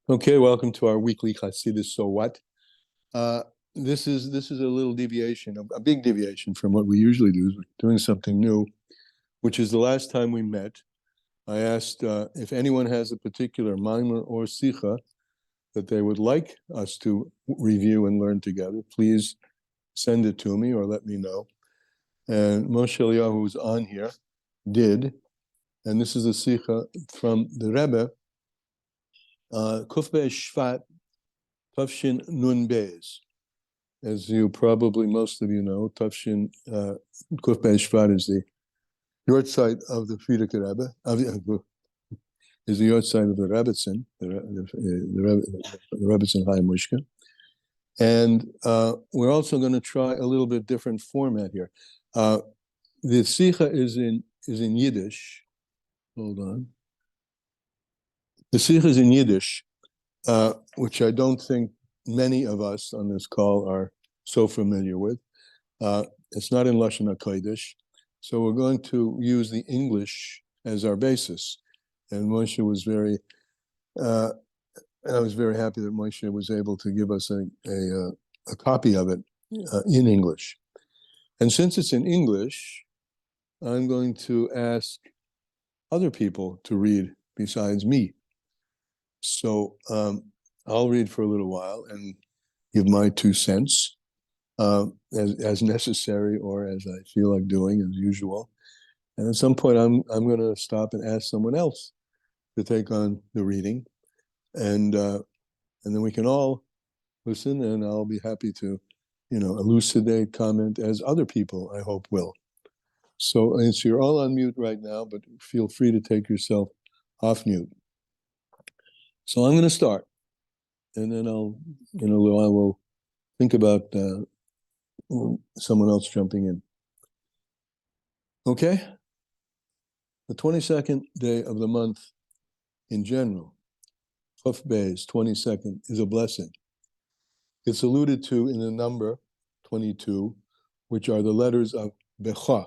Okay, welcome to our weekly Chassidus. So what? This is a little deviation, a big deviation from what we usually do. We're doing something new, which is the last time we met. I asked if anyone has a particular maimer or sicha that they would like us to review and learn together. Please send it to me or let me know. And Moshe Eliyahu, who's on here, did, and this is a sicha from the Rebbe, Kuf Be'ez Shvat Tafshin Nun Beis. As you probably, most of you know, Tafshin Kuf Be'ez Shvat is the yortzeit of the Frierdiker Rebbe, is the yortzeit of the Rebbetzin, the Rebbetzin Chaim Mushka. And we're also going to try a little bit different format here. The Sicha is in Yiddish. Hold on. The Sicha is in Yiddish, which I don't think many of us on this call are so familiar with. It's not in Lashon HaKodesh, so we're going to use the English as our basis. And Moshe was I was very happy that Moshe was able to give us a copy of it in English. And since it's in English, I'm going to ask other people to read besides me. So I'll read for a little while and give my 2 cents as necessary or as I feel like doing as usual. And at some point, I'm going to stop and ask someone else to take on the reading, and then we can all listen. And I'll be happy to, elucidate, comment as other people I hope will. So you're all on mute right now, but feel free to take yourself off mute. So I'm going to start, and then I will think about someone else jumping in. Okay? The 22nd day of the month in general, Chaf Beis, 22nd, is a blessing. It's alluded to in the number 22, which are the letters of Becha.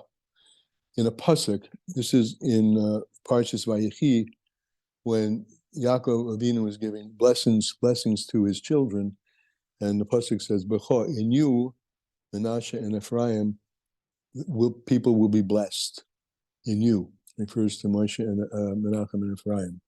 In a pasuk, this is in Parshas Vayechi, when Yaakov Avinu was giving blessings to his children, and the pasuk says, "Becha, in you, Menashe and Ephraim, people will be blessed. In you," refers to Moshe and Menachem and Ephraim,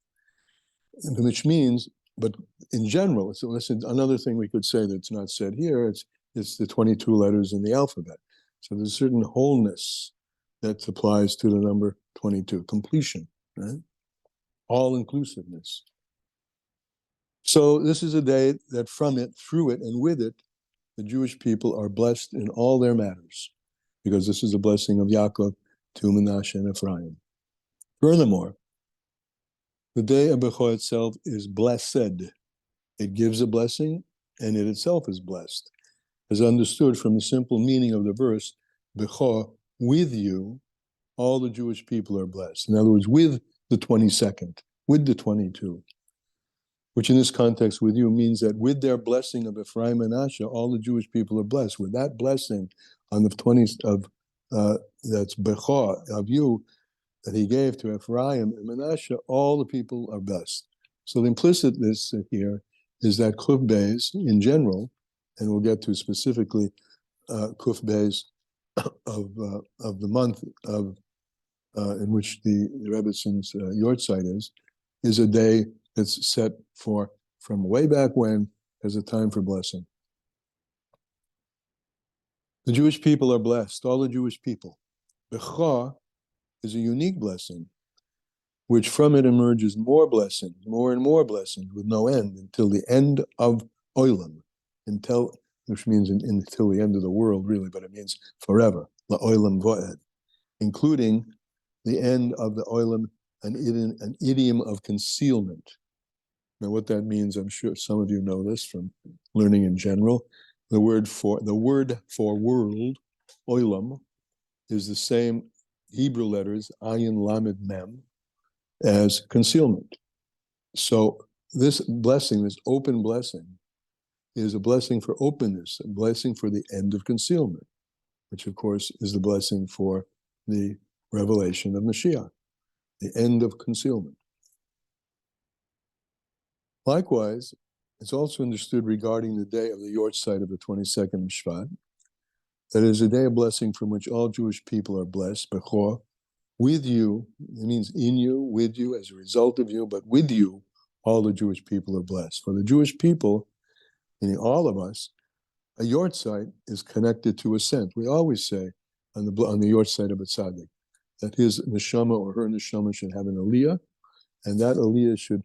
which means, but in general, so listen, another thing we could say that's not said here. It's the 22 letters in the alphabet. So there's a certain wholeness that applies to the number 22, completion, right? All-inclusiveness. So this is a day that from it, through it, and with it, the Jewish people are blessed in all their matters, because this is a blessing of Yaakov to Menashe and Ephraim. Furthermore, the day of Becha itself is blessed. It gives a blessing, and it itself is blessed. As understood from the simple meaning of the verse, Becha, with you, all the Jewish people are blessed. In other words, with the 22nd, with the 22, which in this context with you means that with their blessing of Ephraim and Menashe, all the Jewish people are blessed. With that blessing on the 20th of, that's Becha, of you, that he gave to Ephraim and Menashe, all the people are blessed. So the implicitness here is that Kuf Beis in general, and we'll get to specifically Kuf Beis of the month of in which the Rebbetzins yortzeit is a day that's set for from way back when as a time for blessing. The Jewish people are blessed, all the Jewish people. Becha is a unique blessing, which from it emerges more blessings, more and more blessings with no end until the end of Olam, which means until the end of the world, really, but it means forever, la'olam vo'ed, including the end of the Olam, an idiom of concealment. Now, what that means, I'm sure some of you know this from learning in general. The word for world, Olam, is the same Hebrew letters, Ayin Lamed Mem, as concealment. So this blessing, this open blessing, is a blessing for openness, a blessing for the end of concealment, which of course is the blessing for the revelation of Mashiach, the end of concealment. Likewise, it's also understood regarding the day of the Yortzeit of the 22nd of Shvat, that it is a day of blessing from which all Jewish people are blessed, bechor, with you, it means in you, with you, as a result of you, but with you, all the Jewish people are blessed. For the Jewish people, meaning all of us, a Yortzeit is connected to ascent. We always say on the Yortzeit of a tzaddik that his neshama or her neshama should have an aliyah, and that aliyah should,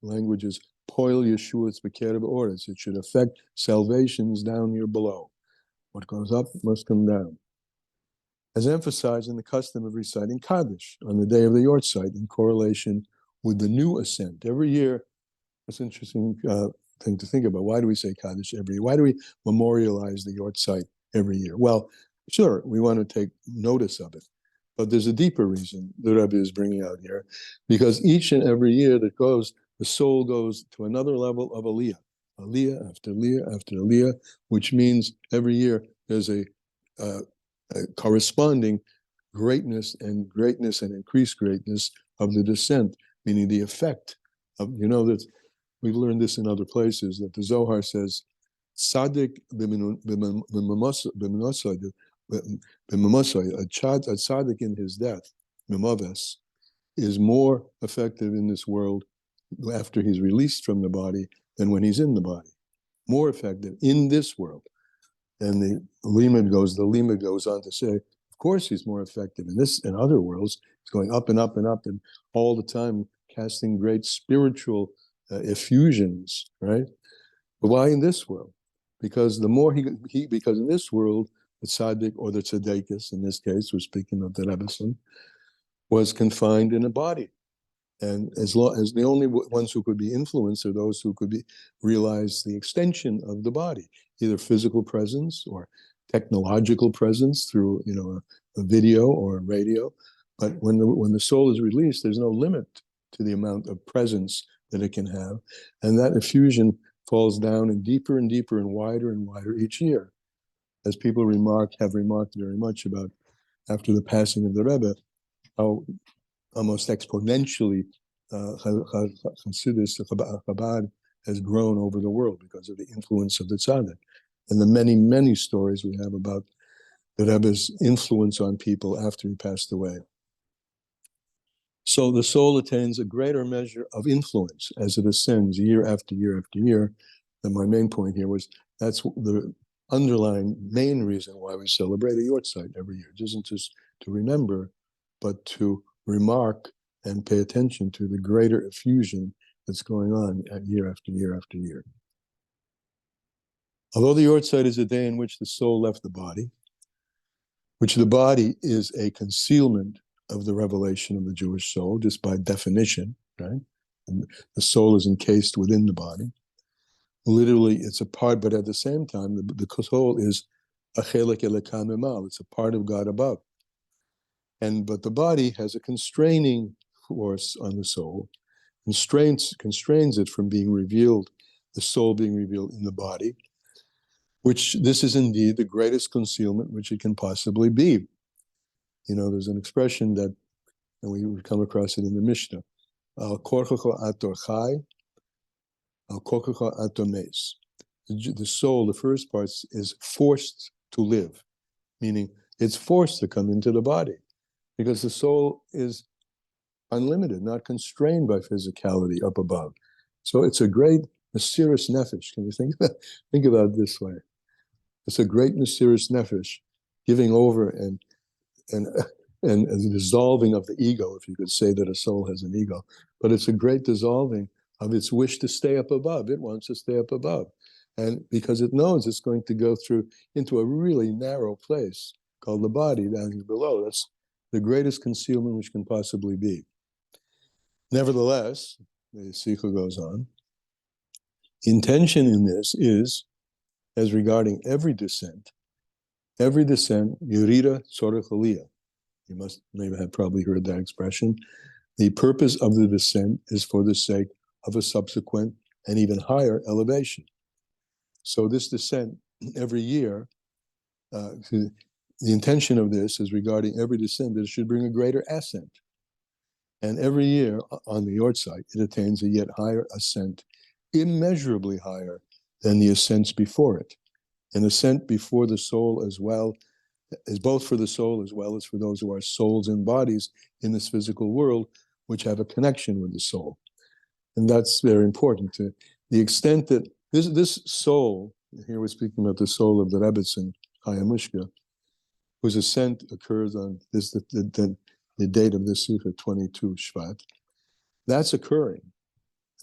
language is poil Yeshua's bekerev oretz. It should affect salvations down here below. What goes up must come down. As emphasized in the custom of reciting Kaddish on the day of the Yortzeit in correlation with the new ascent. Every year, it's an interesting thing to think about. Why do we say Kaddish every year? Why do we memorialize the Yortzeit every year? Well, sure, we want to take notice of it. But there's a deeper reason the Rebbe is bringing out here, because each and every year that goes, the soul goes to another level of aliyah, aliyah after aliyah after aliyah, which means every year there's a corresponding greatness and increased greatness of the descent, meaning the effect of, that we learned this in other places, that the Zohar says, Tzaddik a tzaddik in his death, mimaves, is more effective in this world after he's released from the body than when he's in the body. More effective in this world. And the limud goes on to say, of course he's more effective in this and other worlds. He's going up and up and up and all the time casting great spiritual effusions, right? But why in this world? Because the more because in this world, the tzaddik or the tzaddikus, in this case, we're speaking of the Rebbeson, was confined in a body. And as the only ones who could be influenced are those who could realize the extension of the body, either physical presence or technological presence through a video or a radio. But when the soul is released, there's no limit to the amount of presence that it can have, and that effusion falls down and deeper and wider each year, as people have remarked very much about after the passing of the Rebbe, how almost exponentially Chassidus, Chabad, has grown over the world because of the influence of the tzaddik. And the many, many stories we have about the Rebbe's influence on people after he passed away. So the soul attains a greater measure of influence as it ascends year after year after year. And my main point here was that's the underlying main reason why we celebrate a Yortzeit every year. It isn't just to remember, but to remark and pay attention to the greater effusion that's going on year after year after year. Although the Yortzeit is a day in which the soul left the body, which the body is a concealment of the revelation of the Jewish soul, just by definition, right? And the soul is encased within the body. Literally, it's a part, but at the same time, the soul is a chelek elokah mimal. It's a part of God above. But the body has a constraining force on the soul, constrains it from being revealed, the soul being revealed in the body, which this is indeed the greatest concealment which it can possibly be. There's an expression that, and we come across it in the Mishnah, al korchacha ator chai, al korchacha ator mes. The soul, the first part, is forced to live, meaning it's forced to come into the body, because the soul is unlimited, not constrained by physicality up above. So it's a great mysterious nefesh. Can you think about it this way? It's a great mysterious nefesh, giving over and the dissolving of the ego, if you could say that a soul has an ego. But it's a great dissolving of its wish to stay up above. It wants to stay up above. And because it knows it's going to go into a really narrow place called the body down here below. That's the greatest concealment which can possibly be. Nevertheless, the Sikha goes on, intention in this is, as regarding every descent, yurida tzorech aliyah. You must maybe have probably heard that expression. The purpose of the descent is for the sake of a subsequent and even higher elevation. So this descent every year, the intention of this is regarding every descent that it should bring a greater ascent. And every year on the Yortzeit, it attains a yet higher ascent immeasurably higher than the ascents before it. An ascent before the soul as well is both for the soul as well as for those who are souls and bodies in this physical world, which have a connection with the soul. And that's very important. To the extent that this soul, here we're speaking about the soul of the Rebbetzin, Hayamushka, whose ascent occurs on the date of this Sikha, 22 Shvat, that's occurring.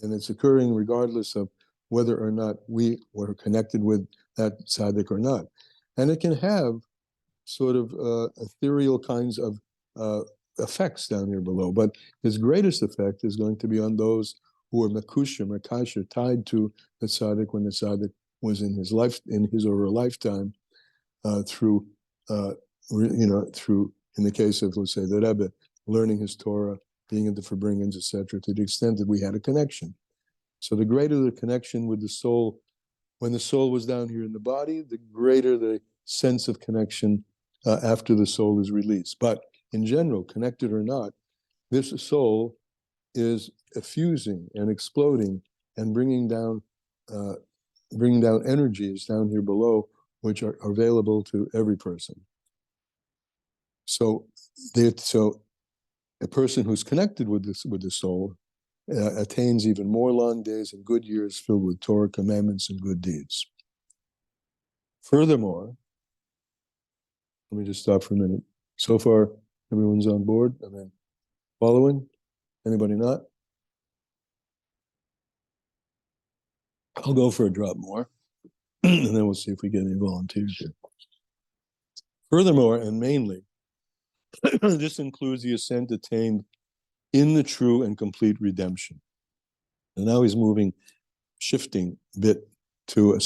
And it's occurring regardless of whether or not we were connected with that tzaddik or not. And it can have sort of ethereal kinds of effects down here below. But its greatest effect is going to be on those who are mekushim or kasher, tied to the tzaddik when the tzaddik was in his life, in his or her lifetime, through, in the case of, let's say, the Rebbe, learning his Torah, being at the Farbrengens, etc., to the extent that we had a connection. So the greater the connection with the soul, when the soul was down here in the body, the greater the sense of connection after the soul is released. But in general, connected or not, this soul is effusing and exploding and bringing down energies down here below, which are available to every person. So a person who's connected with the soul attains even more long days and good years filled with Torah, commandments, and good deeds. Furthermore, let me just stop for a minute. So far, everyone's on board? I mean, following? Anybody not? I'll go for a drop more, and then we'll see if we get any volunteers here. Furthermore, and mainly, this includes the ascent attained in the true and complete redemption. And now he's shifting a bit to a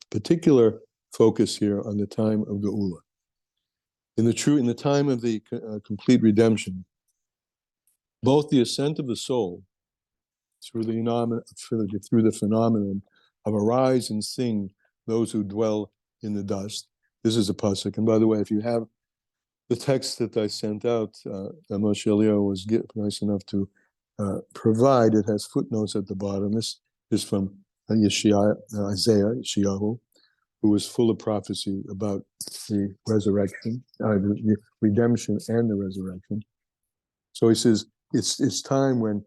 particular focus here on the time of geula. In the time of the complete redemption, both the ascent of the soul through the phenomenon of arise and sing those who dwell in the dust. This is a pasuk. And by the way, if you have the text that I sent out, Moshe Elio was nice enough to provide. It has footnotes at the bottom. This is from Isaiah, Yeshayahu, who was full of prophecy about the resurrection, the redemption and the resurrection. So he says, it's time when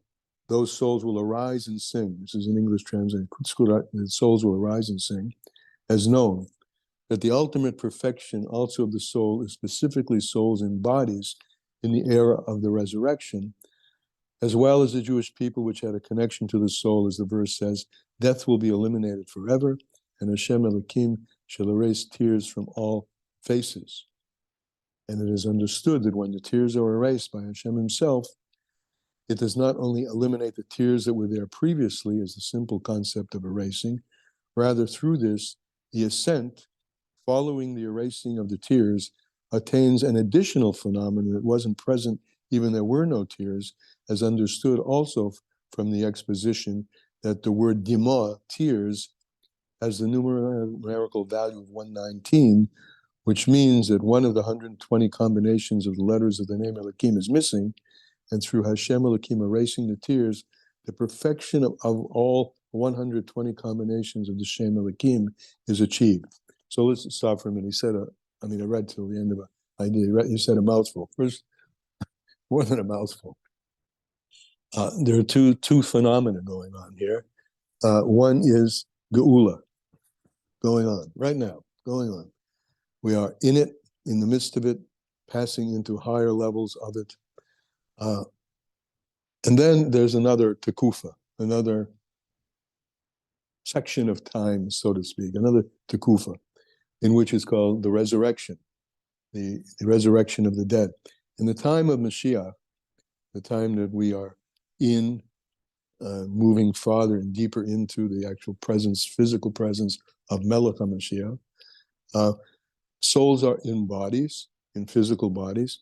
those souls will arise and sing. This is an English translation. The souls will arise and sing, as known that the ultimate perfection also of the soul is specifically souls and bodies in the era of the resurrection, as well as the Jewish people which had a connection to the soul, as the verse says, death will be eliminated forever, and Hashem Elokim shall erase tears from all faces. And it is understood that when the tears are erased by Hashem himself, it does not only eliminate the tears that were there previously as the simple concept of erasing, rather through this, the ascent, following the erasing of the tears, attains an additional phenomenon that wasn't present even there were no tears, as understood also from the exposition that the word dima, tears, has the numerical value of 119, which means that one of the 120 combinations of the letters of the name Elohim is missing, and through Hashem Elohim erasing the tears, the perfection of all 120 combinations of the Shem Elohim is achieved. So let's stop for a minute. He said, I read till the end of an idea. He said a mouthful. First, more than a mouthful. There are two phenomena going on here. One is geula, going on right now, going on. We are in it, in the midst of it, passing into higher levels of it. And then there's another tekufa, another section of time, so to speak, another tekufa, in which is called the resurrection, the resurrection of the dead. In the time of Mashiach, the time that we are in, moving farther and deeper into the actual presence, physical presence of Melech HaMashiach, souls are in bodies, in physical bodies,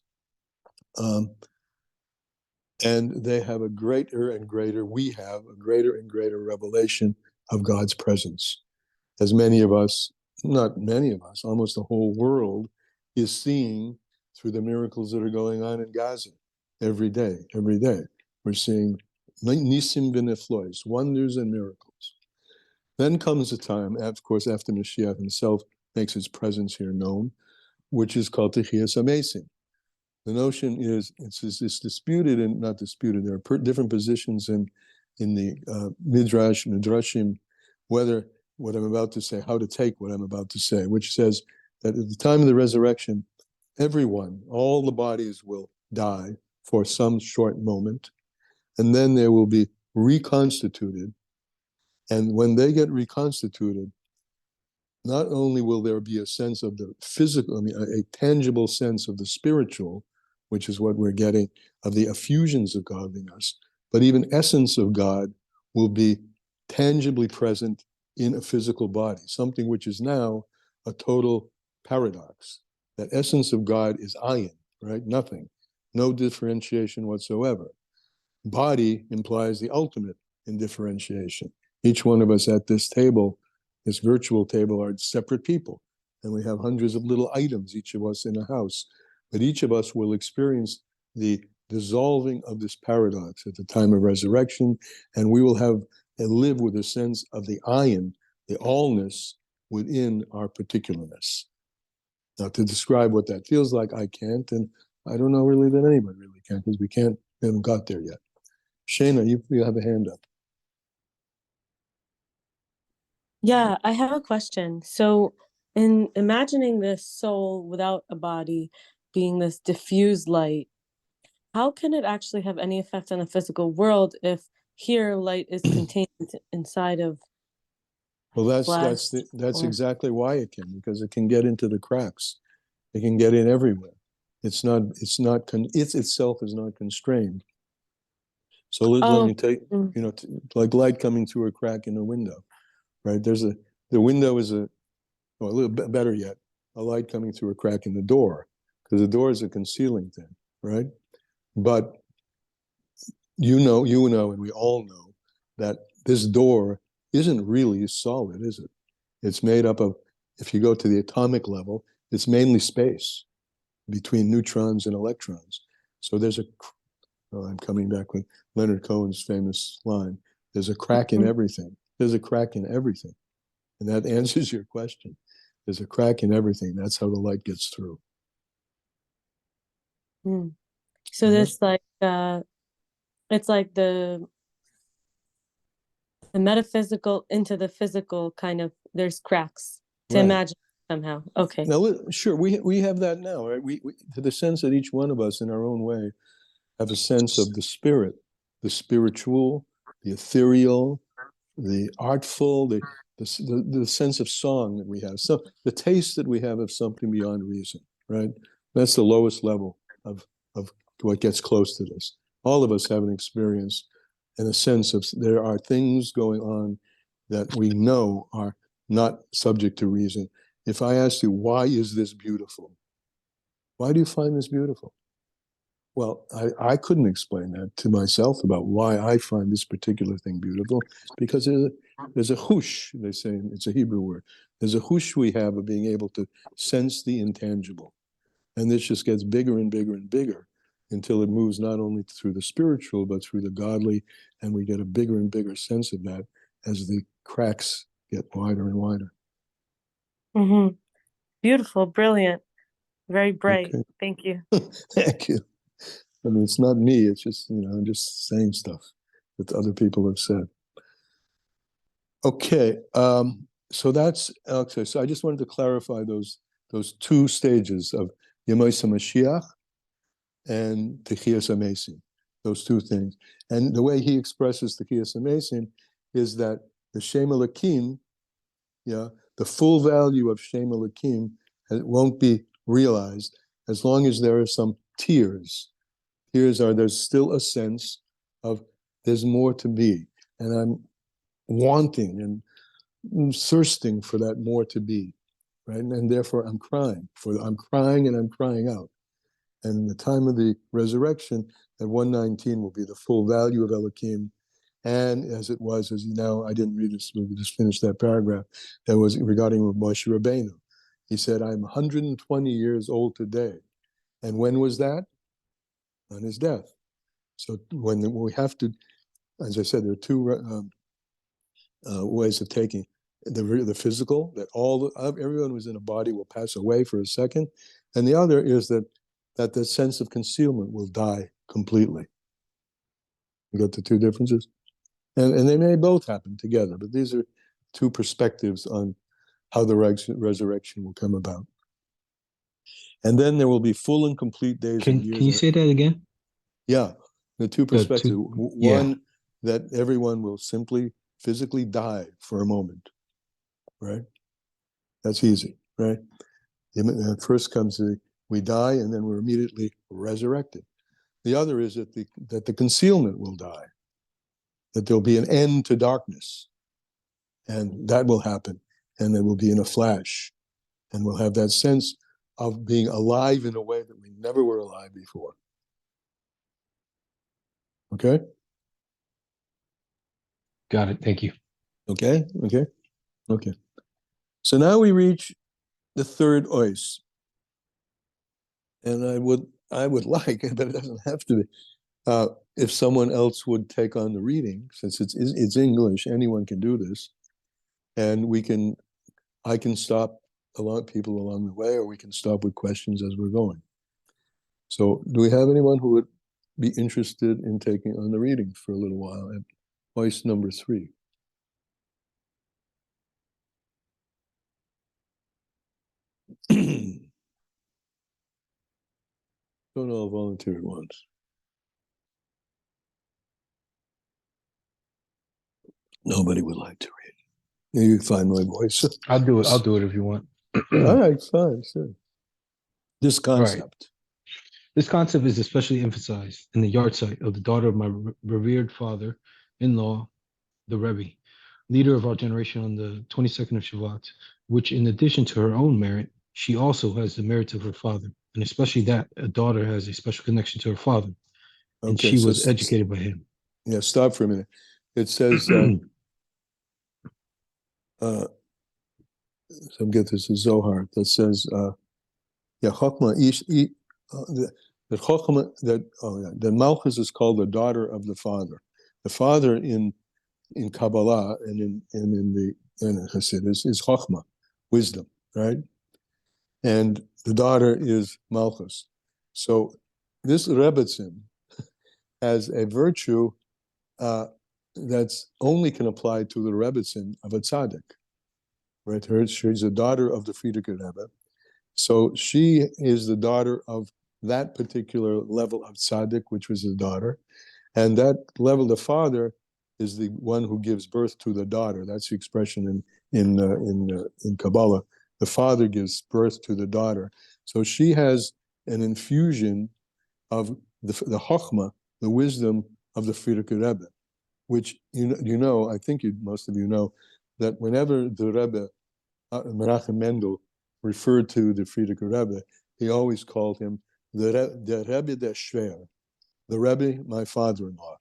and they have we have a greater and greater revelation of God's presence. As many of us, not many of us, almost the whole world is seeing through the miracles that are going on in Gaza every day. We're seeing nisim v'neflois, wonders and miracles. Then comes a time, of course, after Mashiach himself makes his presence here known, which is called Techiyas Amesim. The notion is, it's disputed and not disputed. There are different positions in the Midrashim, whether what I'm about to say, how to take what I'm about to say, which says that at the time of the resurrection, everyone, all the bodies will die for some short moment, and then they will be reconstituted. And when they get reconstituted, not only will there be a sense of the physical, a tangible sense of the spiritual, which is what we're getting, of the effusions of godliness, but even essence of God will be tangibly present in a physical body, something which is now a total paradox. That essence of God is ayin, right? Nothing, no differentiation whatsoever. Body implies the ultimate in differentiation. Each one of us at this table, this virtual table, are separate people. And we have hundreds of little items, each of us in a house. But each of us will experience the dissolving of this paradox at the time of resurrection, and we will have and live with a sense of the ayin, the allness within our particularness. Now, to describe what that feels like, I can't, and I don't know really that anybody really can, because we haven't got there yet. Shana, you have a hand up. Yeah, I have a question. So, in imagining this soul without a body being this diffused light, how can it actually have any effect on the physical world if here light is contained inside of Well, flesh? that's Or exactly why it can, because it can get into the cracks. It can get in everywhere. It's itself is not constrained. So let oh, me take, mm, like light coming through a crack in a window, right? The window is well, a little bit better yet, a light coming through a crack in the door, because the door is a concealing thing, right? But you know, and we all know that this door isn't really solid, is it? It's made up of, if you go to the atomic level, it's mainly space between neutrons and electrons. So I'm coming back with Leonard Cohen's famous line, there's a crack in mhm, everything. There's a crack in everything. And that answers your question. There's a crack in everything. That's how the light gets through. mm. So All right? this it's like the metaphysical into the physical kind of there's cracks to Right. imagine somehow. Okay. Now, sure, we have that now, right? We to the sense that each one of us in our own way have a sense of the spirit, the spiritual, the ethereal, the artful, the sense of song that we have. So the taste that we have of something beyond reason, right? That's the lowest level of what gets close to this. All of us have an experience and a sense of there are things going on that we know are not subject to reason. If I ask you, why is this beautiful? Why do you find this beautiful? Well, I couldn't explain that to myself about why I find this particular thing beautiful, because there's a hush, they say, it's a Hebrew word. There's a hush we have of being able to sense the intangible. And this just gets bigger and bigger and bigger until it moves not only through the spiritual, but through the godly. And we get a bigger and bigger sense of that as the cracks get wider and wider. Mm-hmm. Beautiful, brilliant, very bright. Okay. Thank you. Thank you. I mean, it's not me. It's just, I'm just saying stuff that other people have said. Okay. So that's okay. So I just wanted to clarify those two stages of Yemoisa Mashiach and Techiyas Amesim, those two things. And the way he expresses Techiyas Amesim is that the Shem Elokim, yeah, the full value of Shem Elokim won't be realized as long as there are some tears. There's still a sense of there's more to be. And I'm wanting and thirsting for that more to be, right? And therefore I'm crying and I'm crying out. And the time of the resurrection at 119 will be the full value of Elohim. And as it was, I didn't read this, we just finished that paragraph that was regarding Moshe Rabbeinu. He said, I'm 120 years old today. And when was that? On his death. So when we have to, as I said, there are two ways of taking the physical, that everyone who's in a body will pass away for a second, and the other is that the sense of concealment will die completely. You got the two differences, and they may both happen together, but these are two perspectives on how the resurrection will come about. And then there will be full and complete days and years. Can you say that again? Yeah, the two perspectives. Yeah. One, that everyone will simply physically die for a moment, right? That's easy, right? First comes we die and then we're immediately resurrected. The other is that the concealment will die, that there'll be an end to darkness, and that will happen, and it will be in a flash, and we'll have that sense of being alive in a way that we never were alive before. Okay? Got it. Thank you. Okay? So now we reach the third ois. And I would like, but it doesn't have to be, if someone else would take on the reading, since it's English, anyone can do this, and I can stop people along the way, or we can stop with questions as we're going. So do we have anyone who would be interested in taking on the reading for a little while at voice number 3? Don't all volunteer at once. Nobody would like to read. You find my voice. I'll do it. I'll do it if you want. All right, fine, sure. This concept. Right. This concept is especially emphasized in the yard site of the daughter of my revered father-in-law, the Rebbe, leader of our generation on the 22nd of Shavat, which in addition to her own merit, she also has the merits of her father, and especially that a daughter has a special connection to her father, and Okay, she so was educated by him. Yeah, stop for a minute. It says, so get this, is Zohar, that says, yeah, Chokmah, that Chokmah, that Malchus is called the daughter of the father. The father in Kabbalah and in Chassidus is Chokmah, wisdom, right? And the daughter is Malchus. So this Rebbetzin has a virtue that's only can apply to the Rebbetzin of a tzaddik, right? She's a daughter of the Frierdiker Rebbe. So she is the daughter of that particular level of tzaddik, which was his daughter. And that level, the father is the one who gives birth to the daughter. That's the expression in Kabbalah. The father gives birth to the daughter. So she has an infusion of the chokhmah, the wisdom of the Frierdiker Rebbe, which I think most of you know, that whenever the Rebbe, Menachem Mendel, referred to the Frierdiker Rebbe, he always called him the Rebbe der Schwer, the Rebbe, my father-in-law.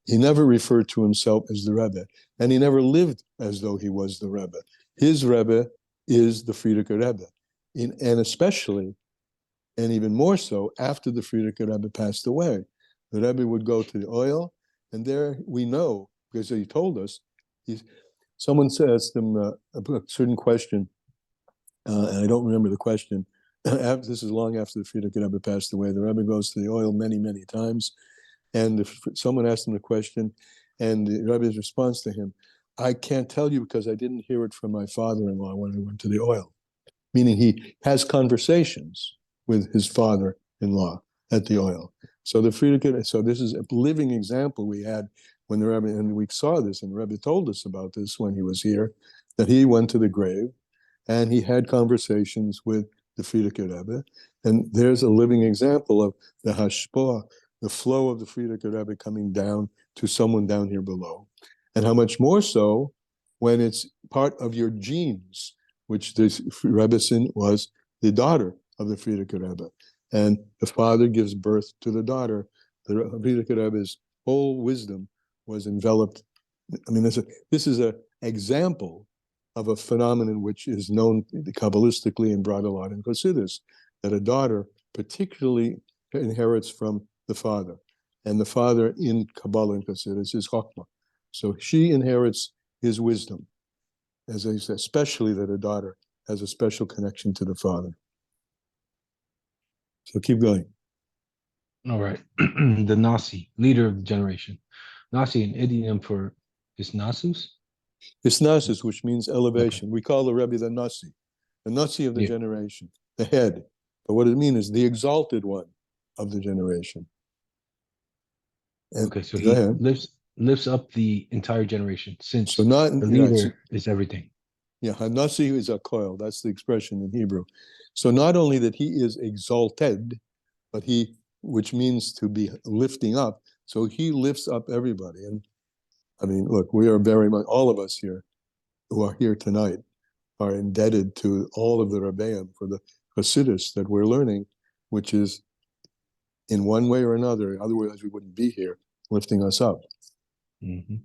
He never referred to himself as the Rebbe, and he never lived as though he was the Rebbe. His Rebbe is the Frierdiker Rebbe, and especially, and even more so, after the Frierdiker Rebbe passed away. The Rebbe would go to the oil, and there we know, because he told us, someone asked him a certain question, and I don't remember the question. This is long after the Frierdiker Rebbe passed away. The Rebbe goes to the oil many, many times, and someone asked him the question, and the Rebbe's response to him, I can't tell you because I didn't hear it from my father-in-law when I went to the oil. Meaning he has conversations with his father-in-law at the oil. So this is a living example we had when the Rebbe, and we saw this, and the Rebbe told us about this when he was here, that he went to the grave and he had conversations with the Frierdiker Rebbe, and there's a living example of the hashpah, the flow of the Frierdiker Rebbe coming down to someone down here below, and how much more so when it's part of your genes, which this Rebbetzin was the daughter of the Frierdiker Rebbe, and the father gives birth to the daughter. The Frierdiker Rebbe's whole wisdom was enveloped. I mean, this is an example of a phenomenon which is known Kabbalistically and brought a lot in Chassidus, that a daughter particularly inherits from the father. And the father in Kabbalah and Chassidus is Chokmah. So she inherits his wisdom, as I said, especially that a daughter has a special connection to the father. So keep going. All right. The Nasi, leader of the generation. Nasi, an idiom for is Nasus? It's Nasus, which means elevation. We call the Rebbe the Nasi of the Yeah. generation, the head. But what it means is the exalted one of the generation. And Okay, so go he ahead. lifts up the entire generation since So not the you know, leader is everything. yeah, Hanasi is a coil. That's the expression in Hebrew. So not only that he is exalted, but he, which means to be lifting up. So he lifts up everybody. And I mean, look, we are very much, all of us here who are here tonight are indebted to all of the Rebbeim for the Chassidus that we're learning, which is in one way or another, otherwise we wouldn't be here, lifting us up. Mhm.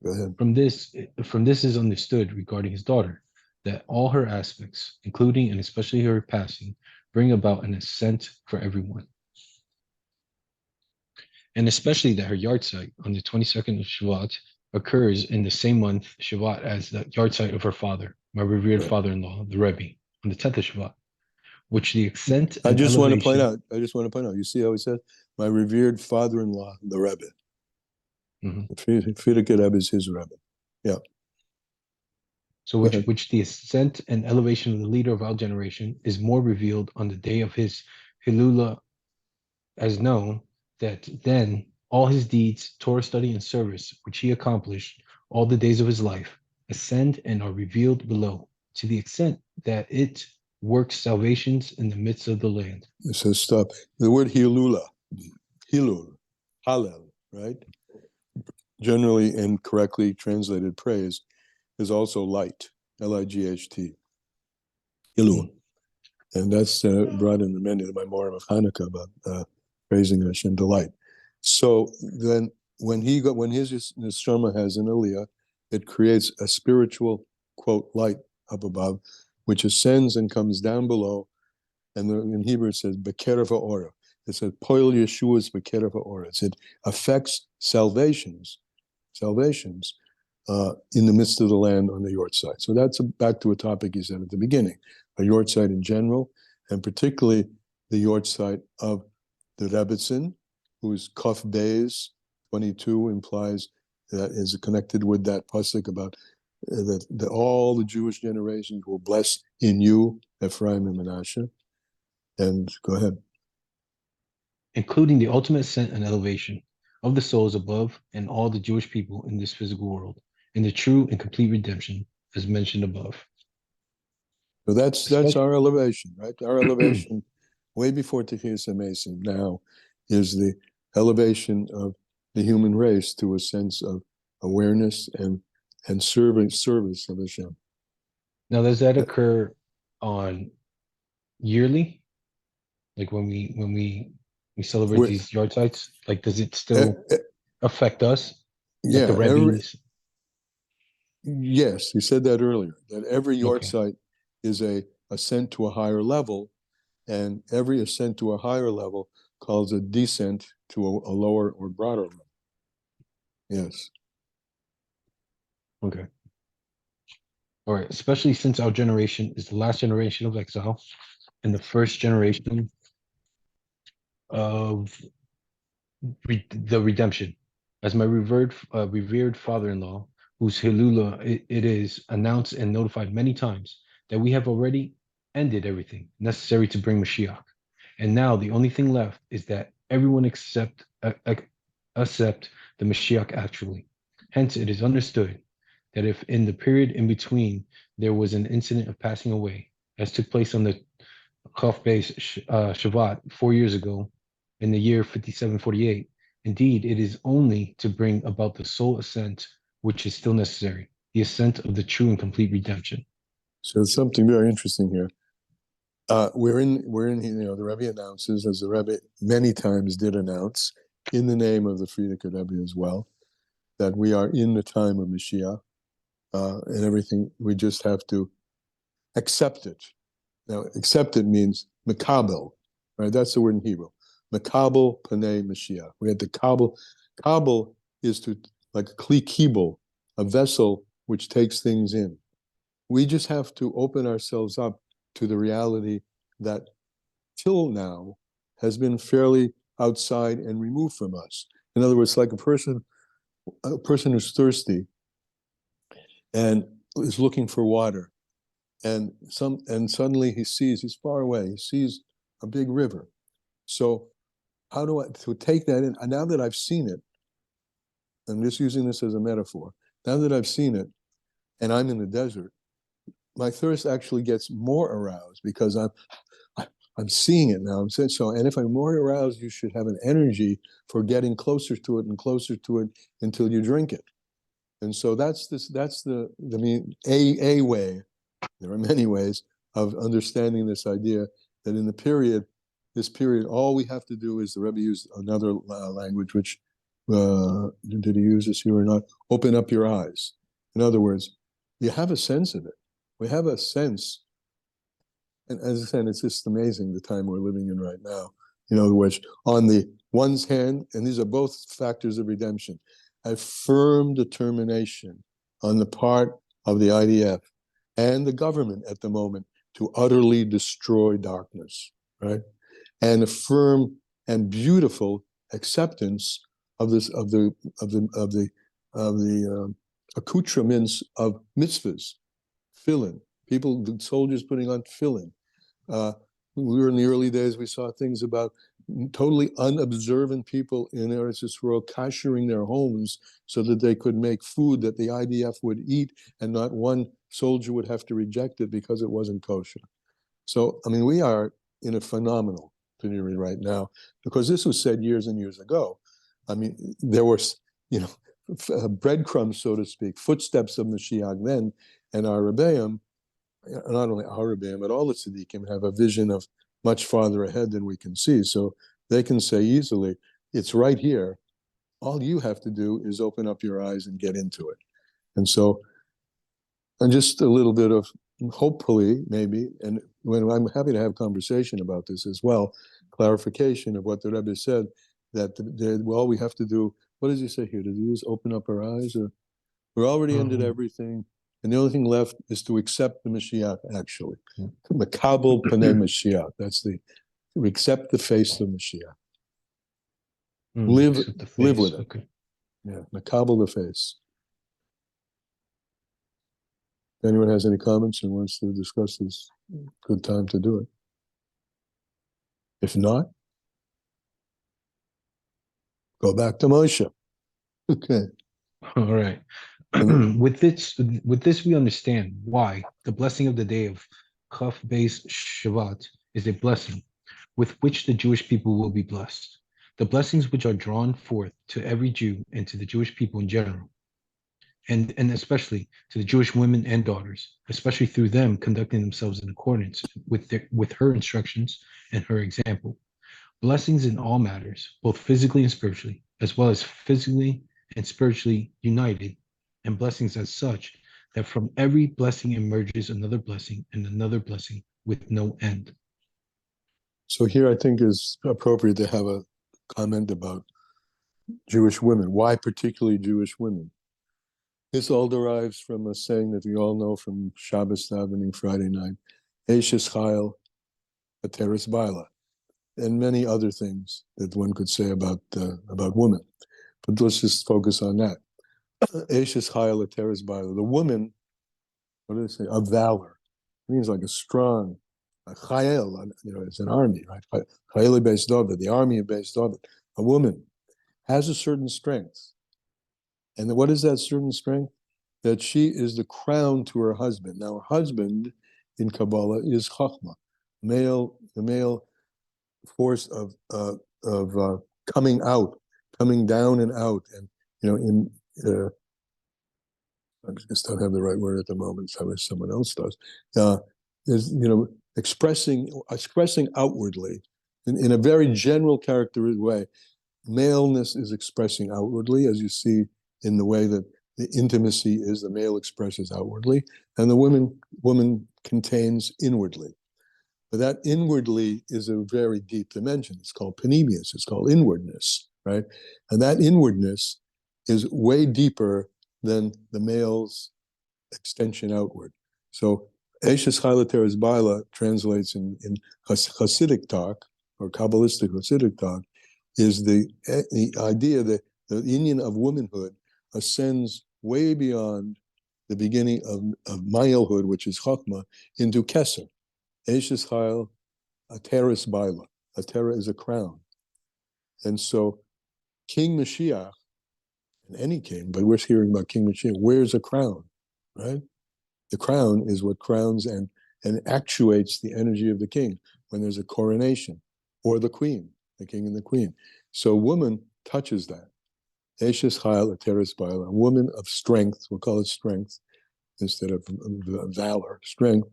Go ahead. From this is understood regarding his daughter that all her aspects, including and especially her passing, bring about an ascent for everyone. And especially that her yard site on the 22nd of Shavat occurs in the same month, Shavat, as the yard site of her father, my revered Right. father-in-law, the Rebbe, on the 10th of Shavat, which the ascent I and just want to point elevation. out, you see how he says, my revered father-in-law, the Rebbe. Mhm. Frierdiker Rebbe is his Rebbe. Yeah. So Go ahead. which the ascent and elevation of the leader of our generation is more revealed on the day of his Hilula, as known that then all his deeds, Torah study and service, which he accomplished all the days of his life, ascend and are revealed below, to the extent that it works salvations in the midst of the land. It says stop. The word Hilula, Hilul, Hallel, right? Generally and correctly translated praise is also light, L-I-G-H-T, Hilul. And that's brought in the many of my Morim of Hanukkah about praising Hashem, delight. So then when his neshama has an aliyah, it creates a spiritual, quote, light up above, which ascends and comes down below. And in Hebrew it says, Bekerev ha'ora. It says, Poil Yeshua's Bekerev ha'ora. It affects salvations in the midst of the land on the yort side. So that's back to a topic he said at the beginning, a yort side in general, and particularly the yort side of the Rebbetzin, whose Kaf Beis 22 implies that is connected with that pasuk about that all the Jewish generations will bless in you, Ephraim and Manasseh. And go ahead. Including the ultimate ascent and elevation of the souls above and all the Jewish people in this physical world, in the true and complete redemption, as mentioned above. So that's Especially, our elevation, right? Our elevation, way before Techiyas HaMesim now, is the elevation of the human race to a sense of awareness and service of Hashem. now, does that occur on yearly? Like when we celebrate We're, these yard sites, like does it eh, still eh, affect us? Like the yeah, Rebbe's? yes, you said that earlier, that every yort Okay. site is a ascent to a higher level, and every ascent to a higher level calls a descent to a lower or broader level. Yes. Okay. All right. Especially since our generation is the last generation of exile and the first generation of the redemption. As my revered father-in-law, whose Hilula it is, announced and notified many times that we have already ended everything necessary to bring Mashiach. And now the only thing left is that everyone accept the Mashiach actually. Hence, it is understood that if in the period in between there was an incident of passing away, as took place on the Chaf Beis Shavat 4 years ago, in the year 5748, indeed, it is only to bring about the soul ascent which is still necessary, the ascent of the true and complete redemption. So there's something very interesting here. We're in, the Rebbe announces, as the Rebbe many times did announce, in the name of the Frierdiker Rebbe as well, that we are in the time of Mashiach, and everything, we just have to accept it. Now, accept it means makabel, right? That's the word in Hebrew. Makabel panei Mashiach. We had to kabel. Kabel is to, like a kli kibel, a vessel which takes things in. We just have to open ourselves up to the reality that till now has been fairly outside and removed from us. In other words, like a person who's thirsty and is looking for water, and suddenly he's far away, he sees a big river. So how do I to take that in? Now that I've seen it, I'm just using this as a metaphor. Now that I've seen it, and I'm in the desert, my thirst actually gets more aroused because I'm seeing it now. I'm saying so, and if I'm more aroused, you should have an energy for getting closer to it and closer to it until you drink it. And so that's the a way. There are many ways of understanding this idea that in this period, all we have to do is, the Rebbe used another language, which did he use this here or not? Open up your eyes. In other words, you have a sense of it. We have a sense. And as I said, it's just amazing the time we're living in right now. In other words, on the one's hand, and these are both factors of redemption, a firm determination on the part of the IDF and the government at the moment to utterly destroy darkness, right? And a firm and beautiful acceptance of the accoutrements of mitzvahs, tefillin. People, the soldiers putting on tefillin. We were in the early days, we saw things about totally unobservant people in Eretz Yisrael kashering their homes so that they could make food that the IDF would eat, and not one soldier would have to reject it because it wasn't kosher. So, I mean, we are in a phenomenal period right now, because this was said years and years ago. I mean, there were, breadcrumbs, so to speak, footsteps of Mashiach then, and our Rebbeim, not only our Rebbeim, but all the tzaddikim have a vision of much farther ahead than we can see. So they can say easily, it's right here. All you have to do is open up your eyes and get into it. And so, and just a little bit of, hopefully, maybe, and when I'm happy to have conversation about this as well, clarification of what the Rebbe said, that all we have to do, what does he say here? Did he use open up our eyes? Or we're already ended everything. And the only thing left is to accept the Mashiach, actually. Makabel Panei Mashiach. We accept the face of Mashiach. Live with it. Okay. Yeah, Makabel the face. If anyone has any comments and wants to discuss this, good time to do it. If not, go back to Moshe. Okay. All right. With this, we understand why the blessing of the day of Chaf Beis Shavat is a blessing with which the Jewish people will be blessed. The blessings which are drawn forth to every Jew and to the Jewish people in general, and especially to the Jewish women and daughters, especially through them conducting themselves in accordance with her instructions and her example. Blessings in all matters, both physically and spiritually, as well as physically and spiritually united, and blessings as such that from every blessing emerges another blessing and another blessing with no end. So here I think is appropriate to have a comment about Jewish women. Why particularly Jewish women? This all derives from a saying that we all know from Shabbos davening Friday night, Eishes Chayil, Ateres Baila, and many other things that one could say about women. But let's just focus on that. Eishes Chayil, Ateres Baila. The woman, what do they say? Of valor. It means like a strong, a Chayil, it's an army, right? Chayil Beis David, the army of Beis David. A woman has a certain strength. And what is that certain strength? That she is the crown to her husband. Now, her husband in Kabbalah is Chachma, the male force of coming out, coming down and out. And, I just don't have the right word at the moment, so someone else does. Is, expressing outwardly in a very general characteristic way. Maleness is expressing outwardly, as you see in the way that the intimacy is, the male expresses outwardly, and the woman contains inwardly. But that inwardly is a very deep dimension. It's called panemius, it's called inwardness, right? And that inwardness is way deeper than the male's extension outward. So Eishes Chayla Teres Baila translates in Hasidic talk, or Kabbalistic Hasidic talk, is the idea that the union of womanhood ascends way beyond the beginning of malehood, which is Chokmah, into Keser. Eishes Chayla Teres Baila. A Tera is a crown. And so King Mashiach, and any king, but we're hearing about King Mashiach, wears a crown, right? The crown is what crowns and actuates the energy of the king when there's a coronation, or the queen, the king and the queen. So woman touches that. Eshes Chayil Ateres Baila, a woman of strength, we'll call it strength instead of valor, strength,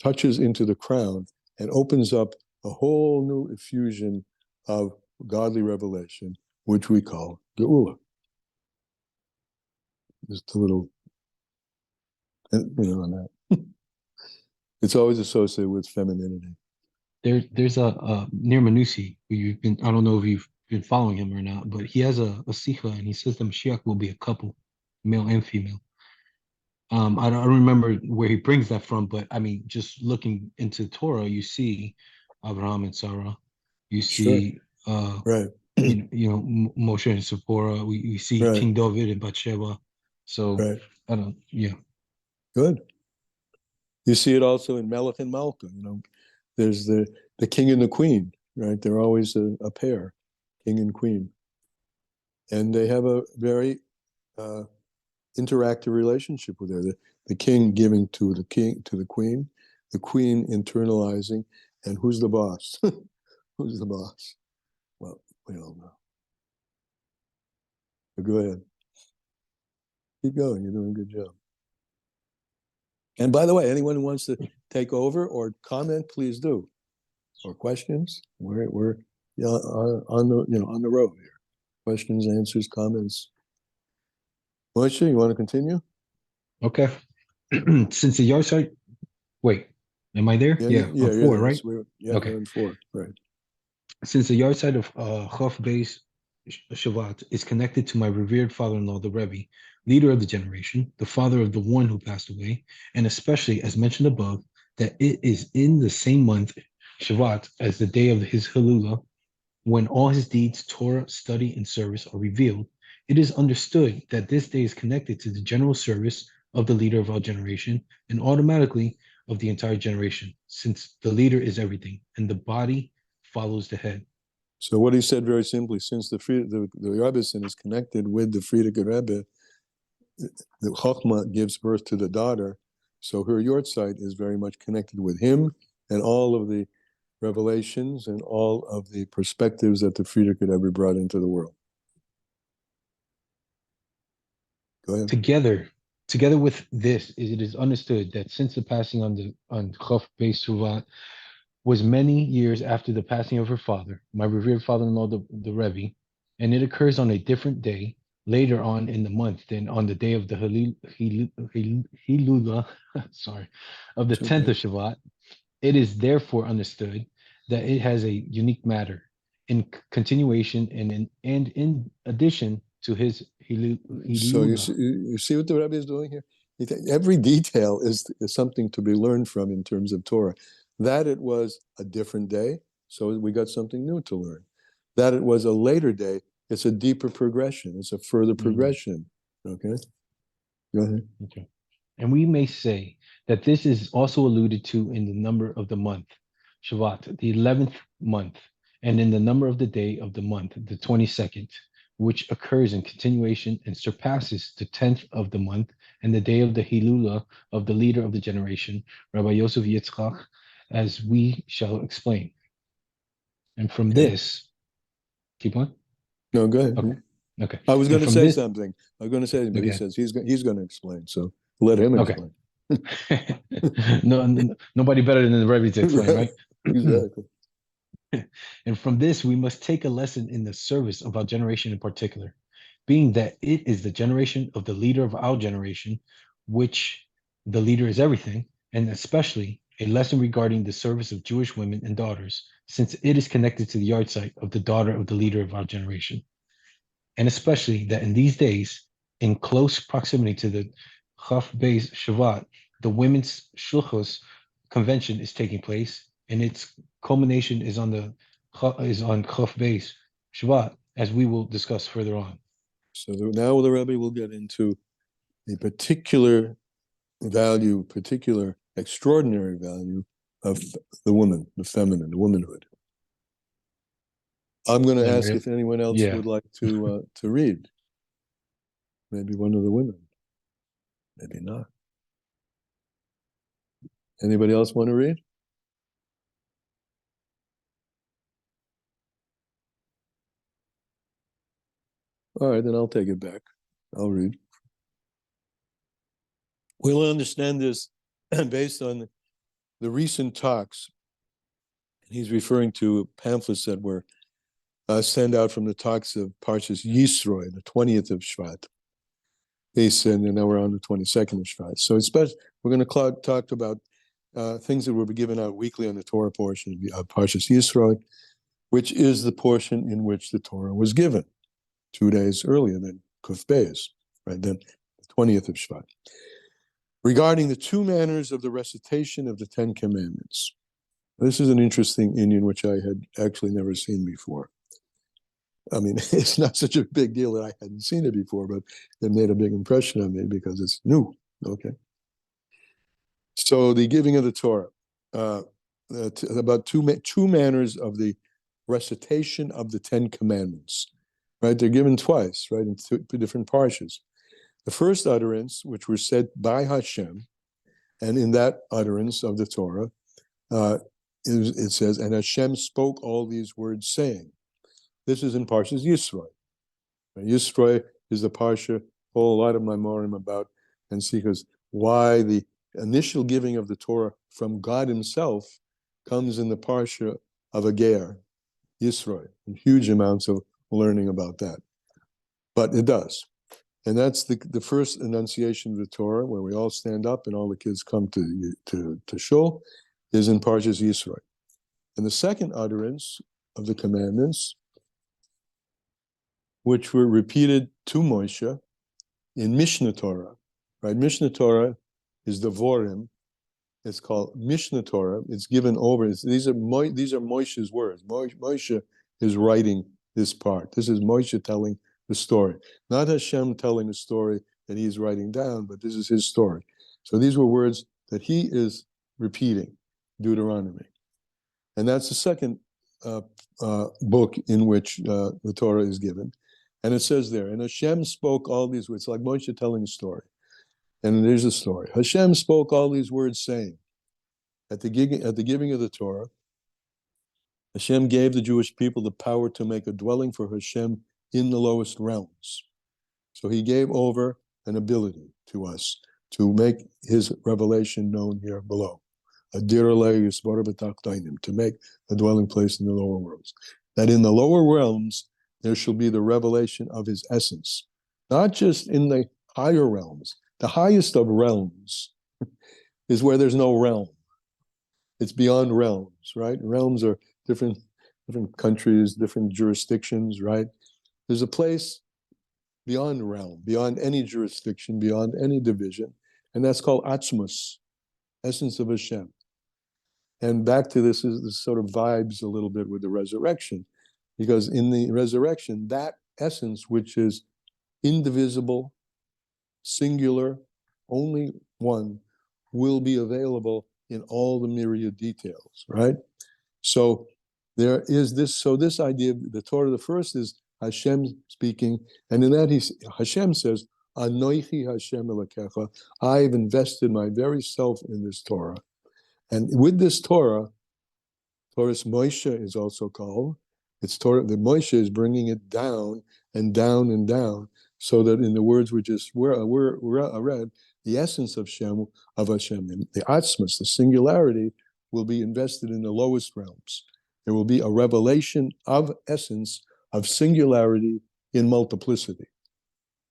touches into the crown and opens up a whole new effusion of godly revelation, which we call geula. Just a little, on that. It's always associated with femininity. There's a near Manusi, who you've been, I don't know if you've been following him or not, but he has a sikha, and he says the Mashiach will be a couple, male and female. I don't remember where he brings that from, but I mean, just looking into Torah, you see Abraham and Sarah, you see right. Moshe and Zipporah, we see Right. King David and Bathsheba. So right. I don't, yeah. Good. You see it also in Melech and Malka. There's the king and the queen, right? They're always a pair, king and queen, and they have a very interactive relationship with her. The king giving to the queen internalizing, and who's the boss? Who's the boss? Well, we all know. But go ahead. Keep going. You're doing a good job. And by the way, anyone who wants to take over or comment, please do. Or questions, we're on the road here. Questions, answers, comments. Moshe, you want to continue? Okay. Since the yard site, wait, am I there? Yeah, you're 4, there. right? Okay. We're in 4, right. Since the yard site of Chof Beis Shavat is connected to my revered father-in-law, the Rebbe, leader of the generation, the father of the one who passed away, and especially, as mentioned above, that it is in the same month, Shavat, as the day of his Hilula, when all his deeds, Torah, study, and service are revealed, it is understood that this day is connected to the general service of the leader of our generation, and automatically of the entire generation, since the leader is everything, and the body follows the head. So what he said very simply, since the Rebbeson is connected with the Frierdiker Rebbe, the Chochmah gives birth to the daughter, so her yortzeit is very much connected with him and all of the revelations and all of the perspectives that the Frierdiker Rebbe brought into the world. Go ahead. Together with this, it is understood that since the passing on Chof Beis Shavat was many years after the passing of her father, my revered father-in-law, the Rebbe, and it occurs on a different day later on in the month than on the day of the Hilula, sorry, of the 10th of Shavat. It is therefore understood that it has a unique matter in continuation and in addition to his Hilula. So you see what the Rebbe is doing here? Every detail is something to be learned from in terms of Torah. That it was a different day, so we got something new to learn. That it was a later day, it's a deeper progression. It's a further progression. Okay? Go ahead. Okay. And we may say that this is also alluded to in the number of the month, Shavat, the 11th month, and in the number of the day of the month, the 22nd, which occurs in continuation and surpasses the 10th of the month and the day of the Hilula of the leader of the generation, Rabbi Yosef Yitzchak, as we shall explain. And from this, keep on? No, go ahead. Okay. I was going to say this, something. I was going to say something, but okay. He says he's going to explain. So let him explain. Nobody better than the Rebbe to explain, right? Exactly. And from this, we must take a lesson in the service of our generation in particular, being that it is the generation of the leader of our generation, which the leader is everything, and especially a lesson regarding the service of Jewish women and daughters, since it is connected to the yard site of the daughter of the leader of our generation. And especially that in these days, in close proximity to the Chaf Beis Shavat, the Women's Shulchos Convention is taking place, and its culmination is on Chaf Beis Shavat, as we will discuss further on. So now the Rebbe will get into the particular value, particular extraordinary value of the woman, the feminine, the womanhood. I'm going to ask if anyone else would like to read. Maybe one of the women. Maybe not. Anybody else want to read? All right, then I'll take it back. I'll read. We'll understand this based on the recent talks. He's referring to pamphlets that were sent out from the talks of Parshas Yisroi, the 20th of Shvat. They said, and now we're on the 22nd of Shvat. So we're going to talk about things that will be given out weekly on the Torah portion of Parshas Yisroi, which is the portion in which the Torah was given 2 days earlier than Kuf Beis, right? Then the 20th of Shvat. Regarding the two manners of the recitation of the Ten Commandments. This is an interesting Indian which I had actually never seen before. I mean, it's not such a big deal that I hadn't seen it before, but it made a big impression on me because it's new. Okay. So the giving of the Torah, about two manners of the recitation of the Ten Commandments, right? They're given twice, right, in two different parshas. The first utterance, which was said by Hashem, and in that utterance of the Torah, it says, and Hashem spoke all these words, saying. This is in Parshas Yisroi. Yisroi is the parsha, a lot of memorim about, and see because why the initial giving of the Torah from God Himself comes in the parsha of Ager, Yisroi, and huge amounts of learning about that. But it does. And that's the first enunciation of the Torah, where we all stand up and all the kids come to shul, is in Parshas Yisroi. And the second utterance of the commandments, which were repeated to Moshe in Mishnah Torah, right? Mishnah Torah is the Vorim. It's called Mishnah Torah. It's given over. These are Moshe's words. Moshe is writing this part. This is Moshe telling the story, not Hashem telling the story that he's writing down, but this is his story. So these were words that he is repeating, Deuteronomy, and that's the second book in which the Torah is given. And it says there, and Hashem spoke all these words, like Moshe telling a story. And there's a story. Hashem spoke all these words, saying, at the giving of the Torah, Hashem gave the Jewish people the power to make a dwelling for Hashem in the lowest realms. So He gave over an ability to us to make His revelation known here below. To make a dwelling place in the lower worlds. That in the lower realms, there shall be the revelation of His essence, not just in the higher realms. The highest of realms is where there's no realm. It's beyond realms, right? Realms are different countries, different jurisdictions, right? There's a place beyond realm, beyond any jurisdiction, beyond any division, and that's called Atzmus, essence of Hashem. And back to this sort of vibes a little bit with the resurrection. Because in the resurrection, that essence, which is indivisible, singular, only one, will be available in all the myriad details, right? So there is this, so this idea, the Torah, the first is Hashem speaking, and in that Hashem says, Anoichi Hashem Elokecha, I've invested my very self in this Torah. And with this Torah Moshe is also called, it's Torah, the Moshe is bringing it down and down and down, so that in the words we just read, the essence of Hashem, the Atzmas, the singularity, will be invested in the lowest realms. There will be a revelation of essence, of singularity in multiplicity.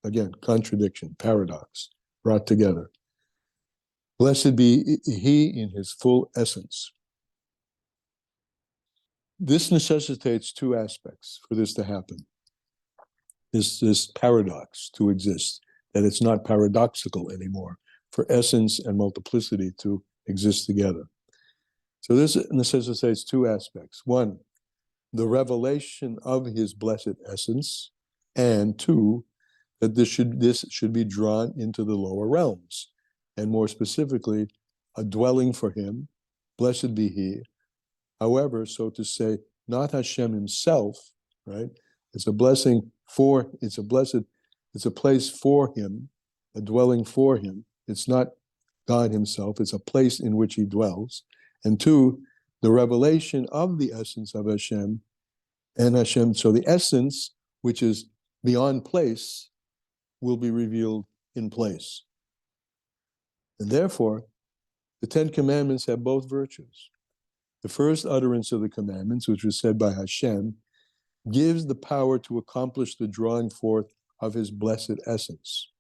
Again, contradiction, paradox, brought together. Blessed be He in His full essence. This necessitates two aspects for this to happen, this paradox to exist. that it's not paradoxical anymore for essence and multiplicity to exist together. So this necessitates two aspects. One, the revelation of his blessed essence, and two, that this should be drawn into the lower realms, and more specifically, a dwelling for him, blessed be he. However, so to say, not Hashem himself, right? It's a blessing for, it's a place for him, a dwelling for him. It's not God himself, it's a place in which he dwells. And two, the revelation of the essence of Hashem and Hashem. So the essence, which is beyond place, will be revealed in place. And therefore, the Ten Commandments have both virtues. The first utterance of the commandments, which was said by Hashem, gives the power to accomplish the drawing forth of his blessed essence.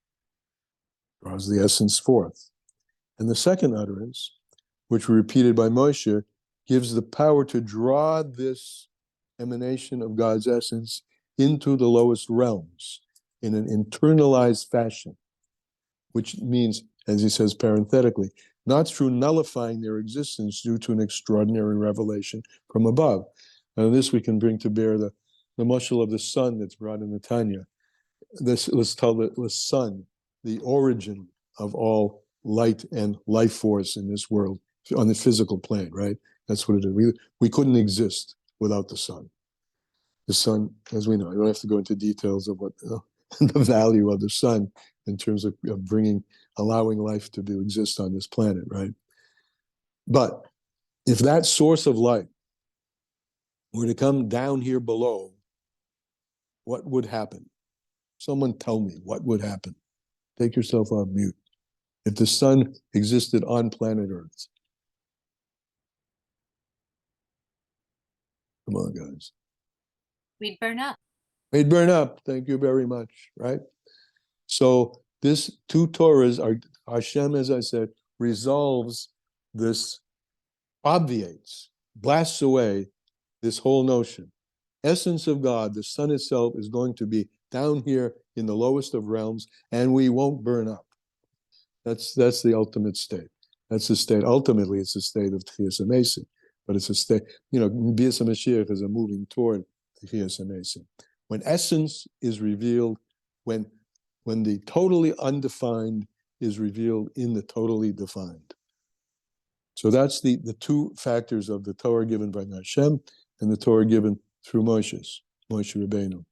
Draws the essence forth. And the second utterance, which were repeated by Moshe, gives the power to draw this emanation of God's essence into the lowest realms in an internalized fashion, which means, as he says parenthetically, not through nullifying their existence due to an extraordinary revelation from above. Now this we can bring to bear the mashal of the sun that's brought in the Tanya. Let's tell the sun, the origin of all light and life force in this world on the physical plane, right? That's what it is. We couldn't exist without the sun. The sun, as we know, I don't have to go into details of what the value of the sun in terms of allowing life to exist on this planet, right? But if that source of light were to come down here below, what would happen? Someone tell me what would happen. Take yourself off mute. If the sun existed on planet Earth. Come on, guys. We'd burn up. We'd burn up. Thank you very much, right? So this two Torahs are, Hashem, as I said, resolves this, obviates, blasts away this whole notion. Essence of God, the sun itself is going to be down here in the lowest of realms, and we won't burn up. That's the ultimate state. That's the state. Ultimately, it's a state of Tchias HaMesim, but it's a state, Bias HaMashiach is a moving toward Tchias HaMesim. When essence is revealed, when the totally undefined is revealed in the totally defined. So that's the two factors of the Torah given by Hashem and the Torah given through Moshe Rabbeinu.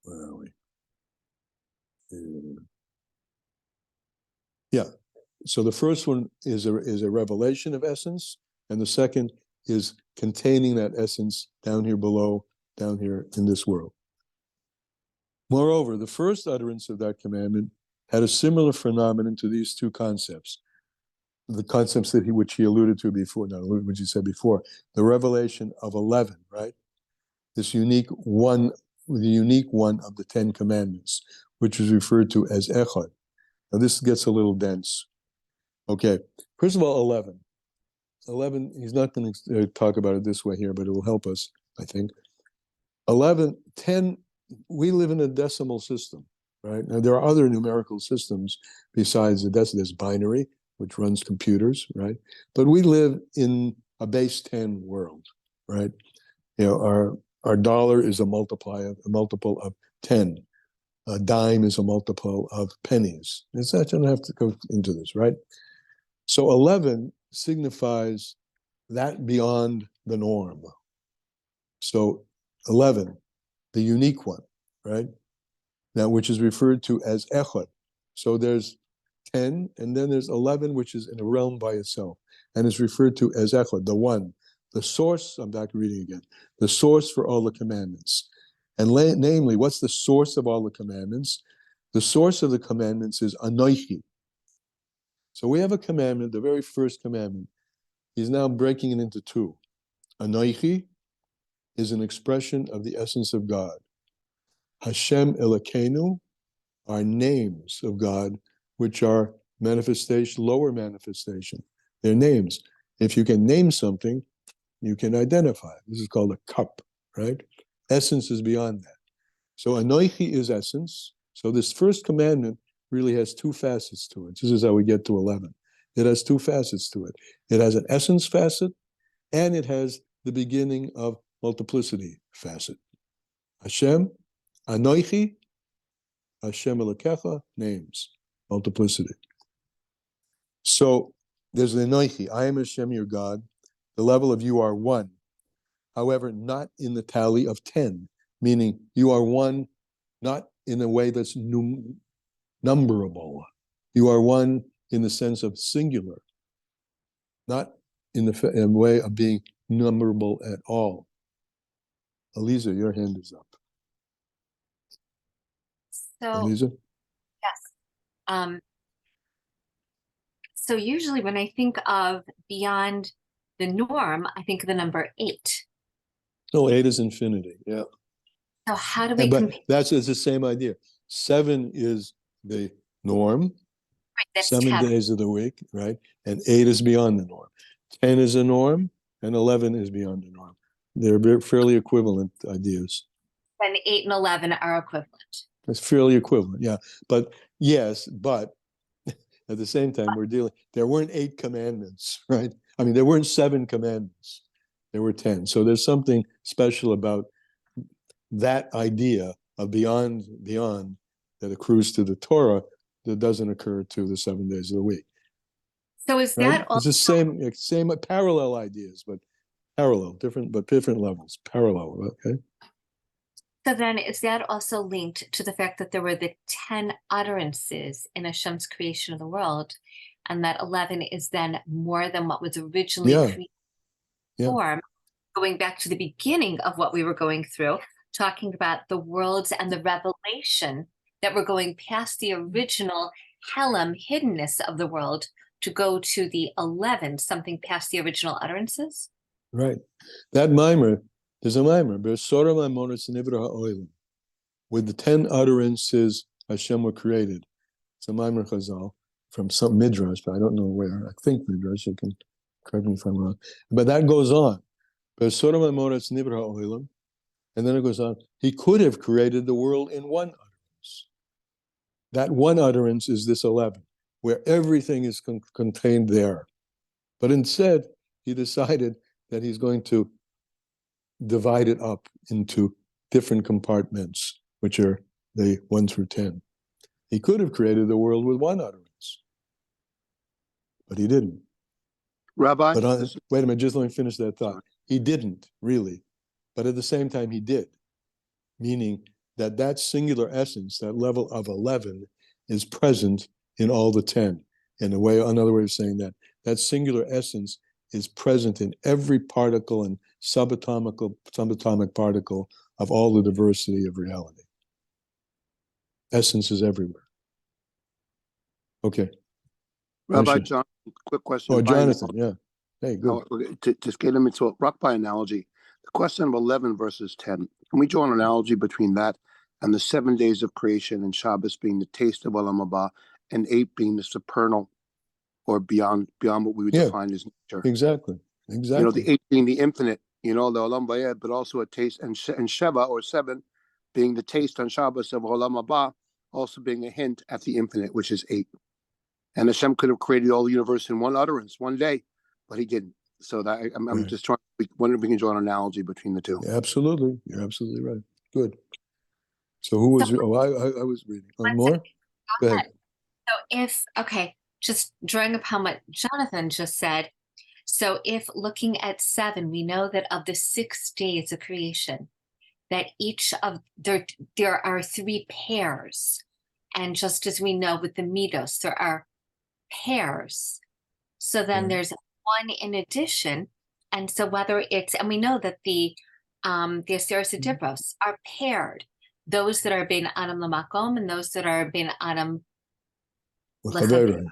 Where are we? Yeah. So the first one is a revelation of essence, and the second is containing that essence down here below, down here in this world. Moreover, the first utterance of that commandment had a similar phenomenon to these two concepts. The concepts which he alluded to before, which he said before, the revelation of 11, right? This unique one, the unique one of the 10 commandments, which is referred to as Echad. Now this gets a little dense. Okay, first of all, 11. 11, he's not going to talk about it this way here, but it will help us, I think. 11, 10, we live in a decimal system, right? Now there are other numerical systems besides the decimal. There's binary, which runs computers, right? But we live in a base 10 world, right? Our dollar is a multiple of 10. A dime is a multiple of pennies. I don't have to go into this, right? So 11 signifies that beyond the norm. So 11, the unique one, right? Now, which is referred to as Echad. So there's 10, and then there's 11, which is in a realm by itself, and is referred to as Echad, the one, the source. I'm back reading again. The source for all the commandments. And namely, what's the source of all the commandments? The source of the commandments is Anoichi. So we have a commandment, the very first commandment. He's now breaking it into two. Anoichi is an expression of the essence of God. Hashem Elokeinu are names of God, which are manifestation, lower manifestation. They're names. If you can name something, you can identify. This is called a cup, right? Essence is beyond that. So Anoichi is essence. So this first commandment really has two facets to it. This is how we get to 11. It has two facets to it. It has an essence facet, and it has the beginning of multiplicity facet. Hashem, Anoichi, Hashem Elokecha, names, multiplicity. So there's the Anoichi, I am Hashem your God, the level of you are one. However, not in the tally of 10, meaning you are one, not in a way that's numberable. You are one in the sense of singular, not in the way of being numberable at all. Aliza, your hand is up. So, Aliza? yes. So usually when I think of beyond the norm, I think of the number 8. No, 8 is infinity, yeah. So how do we But compare? it's the same idea. 7 is the norm, Right, that's 7 10. days of the week, right? And 8 is beyond the norm. 10 is a norm, and 11 is beyond the norm. They're fairly equivalent ideas. Then 8 and 11 are equivalent. It's fairly equivalent, yeah. But yes, but at the same time, there weren't 8 commandments, right? I mean, there weren't 7 commandments. There were 10. So there's something special about that idea of beyond that accrues to the Torah that doesn't occur to the 7 days of the week. So is Right? that It's the same parallel ideas, but different levels. Parallel, okay? So then is that also linked to the fact that there were the 10 utterances in Hashem's creation of the world, and that 11 is then more than what was originally created form, going back to the beginning of what we were going through, talking about the worlds and the revelation that we're going past the original Helam, hiddenness of the world, to go to the 11, something past the original utterances? Right. That mimer, there's a mimer, with the 10 utterances Hashem were created. It's a mimer chazal from some midrash, but I don't know where. I think midrash, you can correct me if I'm wrong. But that goes on. And then it goes on. He could have created the world in one utterance. That one utterance is this 11, where everything is contained there. But instead, he decided that he's going to divide it up into different compartments, which are the 1 through 10. He could have created the world with one utterance, but he didn't. Rabbi? But wait a minute, just let me finish that thought. He didn't, really. But at the same time, he did, meaning that singular essence, that level of 11, is present in all the 10. Another way of saying that singular essence is present in every particle and subatomic particle of all the diversity of reality. Essence is everywhere. Okay. Rabbi John, quick question. Oh, Jonathan, yeah. Hey, good. To get him into a rock by analogy, the question of 11 versus 10, can we draw an analogy between that and the 7 days of creation and Shabbos being the taste of Olam Haba and 8 being the supernal or beyond what we would define as nature? Exactly. The 8 being the infinite, the Olam Bayed, but also a taste, and Sheva or 7 being the taste on Shabbos of Olam Haba, also being a hint at the infinite, which is 8. And Hashem could have created all the universe in one utterance, one day, but he didn't. So that I'm just wondering if we can draw an analogy between the two. Yeah, absolutely. You're absolutely right. Good. So who was, I was reading. More? Go ahead. So just drawing upon what Jonathan just said. So if looking at 7, we know that of the 6 days of creation, that each of there are 3 pairs. And just as we know with the midos, there are pairs. So then there's 1 in addition. And so whether it's, and we know that the Aseres Adibros are paired. Those that are being Adam Lamakom and those that are being Adam Lechavera.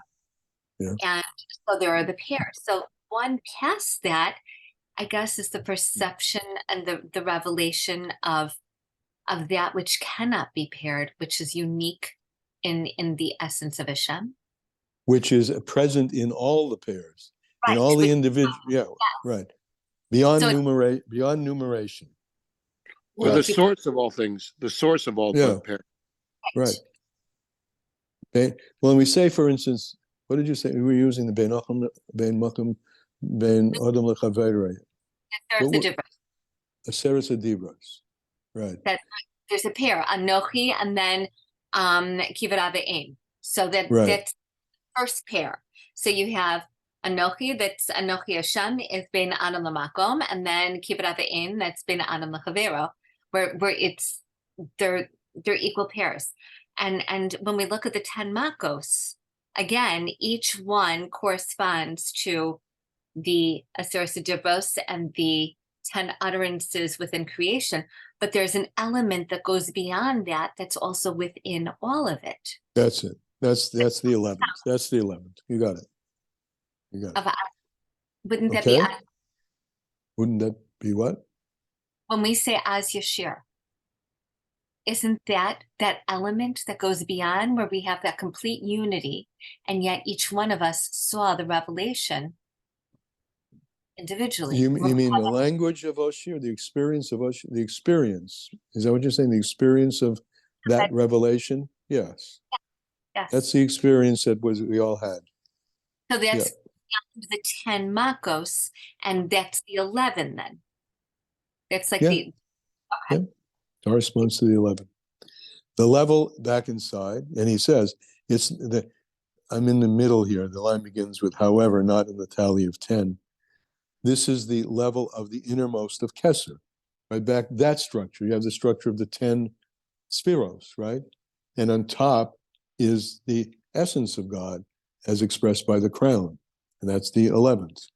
Yeah. And so there are the pairs. So 1 past that, I guess, is the perception and the revelation of that which cannot be paired, which is unique in the essence of Hashem. Which is present in all the pairs, right. in all the individual, right. Beyond numeration. Or the source of all things, the source of all pairs. Right. When we say, for instance, what did you say? We were using the bein makom, bein adam lechaverei. There's a difference. Aseres adibros, right? That there's a pair, Anochi and then Kivara ve'en. So Right. that's first pair. So you have Anochi, that's Anochi Hashem, is bein adam lemakom, and then Kivara ve'en, that's bein adam lechavero, where it's they're equal pairs. And when we look at the 10 makos, again, each one corresponds to the Aseres Dibros and the 10 utterances within creation, but there's an element that goes beyond that that's also within all of it. That's it. That's the 11th. That's the 11th. You got it. You got it. Wouldn't that Okay. be, Wouldn't that be what? when we say as Yashir, isn't that element that goes beyond, where we have that complete unity, and yet each one of us saw the revelation individually? You mean the language of Oshir, the experience of Oshir, the experience? Is that what you're saying? The experience of that revelation? Yes. Yes. That's the experience that we all had. So that's beyond the 10 makos, and that's the 11 then. That's like Yeah. Corresponds to the 11. The level back inside, and he says, I'm in the middle here. The line begins with, however, not in the tally of 10. This is the level of the innermost of Kesser, right? Back that structure. You have the structure of the 10 spheros, right? And on top is the essence of God as expressed by the crown, and that's the 11th.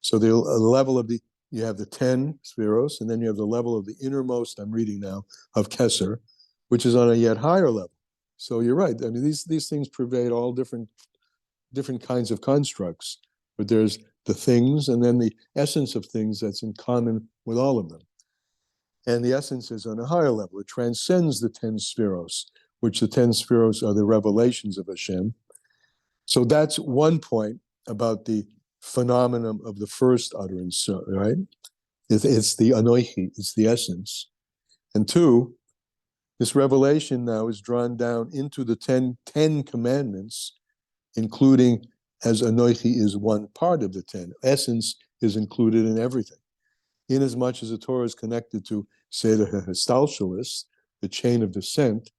So the level of you have the 10 spheros, and then you have the level of the innermost, I'm reading now, of Kesser, which is on a yet higher level. So you're right. I mean, these things pervade all different kinds of constructs, but there's the things and then the essence of things that's in common with all of them. And the essence is on a higher level. It transcends the 10 spheros, which the 10 spheros are the revelations of Hashem. So that's one point about the phenomenon of the first utterance, right? It's the anoichi, it's the essence. And two, this revelation now is drawn down into the 10 commandments, including, as anoichi is one part of the 10. Essence is included in everything. Inasmuch as the Torah is connected to Seder HaHistalshalis, the chain of descent,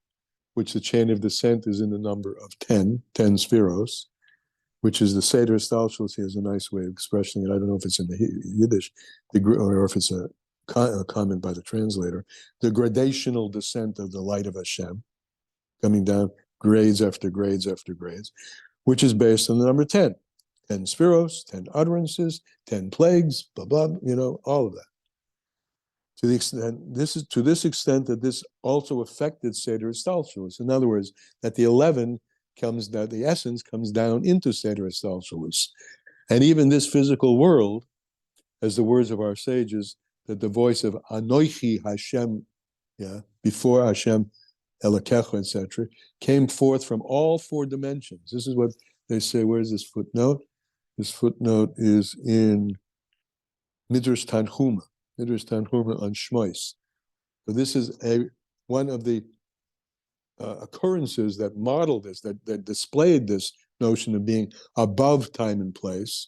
which the chain of descent is in the number of 10 spheros, which is the Seder HaHistalshalis. He has a nice way of expressing it. I don't know if it's in the Yiddish, or if it's a comment by the translator. The gradational descent of the light of Hashem, coming down grades after grades after grades, which is based on the number 10. 10 spheros, 10 utterances, 10 plagues, blah, blah, all of that. To this extent that this also affected Seder HaHistalshalis. In other words, that the 11 that the essence comes down into Seder HaHistalshalis. And even this physical world, as the words of our sages, that the voice of Anoichi Hashem, before Hashem, Elokecha, etc., came forth from all 4 dimensions. This is what they say. Where's this footnote? This footnote is in Midrash Tanhuma on Shmois. So this is one of the occurrences that model this, that displayed this notion of being above time and place,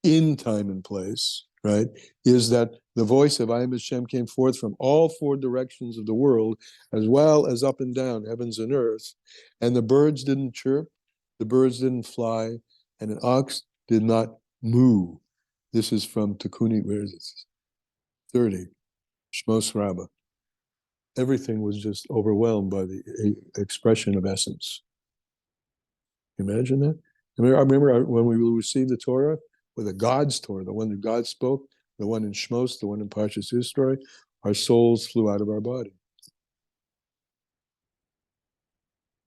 in time and place, right? Is that the voice of I am Hashem came forth from all 4 directions of the world, as well as up and down, heavens and earth. And the birds didn't chirp, the birds didn't fly, and an ox did not moo. This is from Takuni, where is it? 30, Shmos Rabbah. Everything was just overwhelmed by the expression of essence. Imagine that? I remember when we received the Torah, with the God's Torah, the one that God spoke, the one in Shmos, the one in Parshas Yisro, our souls flew out of our body.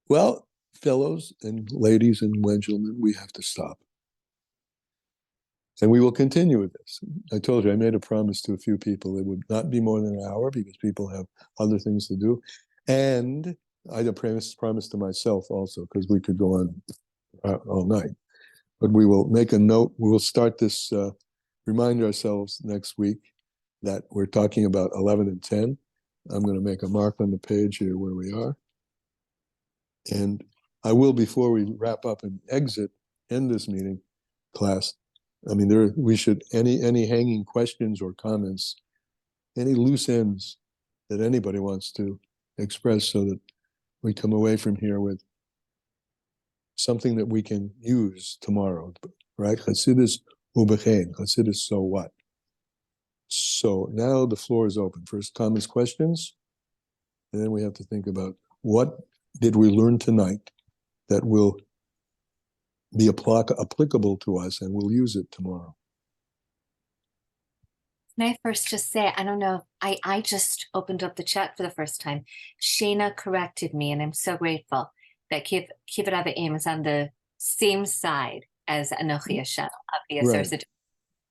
Well, fellows and ladies and gentlemen, we have to stop. And we will continue with this. I told you, I made a promise to a few people. It would not be more than an hour because people have other things to do. And I had a promise to myself also, because we could go on all night. But we will make a note. We will start this, remind ourselves next week that we're talking about 11 and 10. I'm going to make a mark on the page here where we are. And I will, before we wrap up and end this meeting, class. I mean, we should, any hanging questions or comments, any loose ends that anybody wants to express, so that we come away from here with something that we can use tomorrow, right? Chassidus ubechein, Chassidus, so what? So now the floor is open. First comments, questions, and then we have to think about what did we learn tonight that will be applicable to us, and we'll use it tomorrow. Can I first just say, I don't know, I just opened up the chat for the first time. Shayna corrected me, and I'm so grateful that Kibbut Avim is on the same side as Anochi Hashem. Obviously, there's a.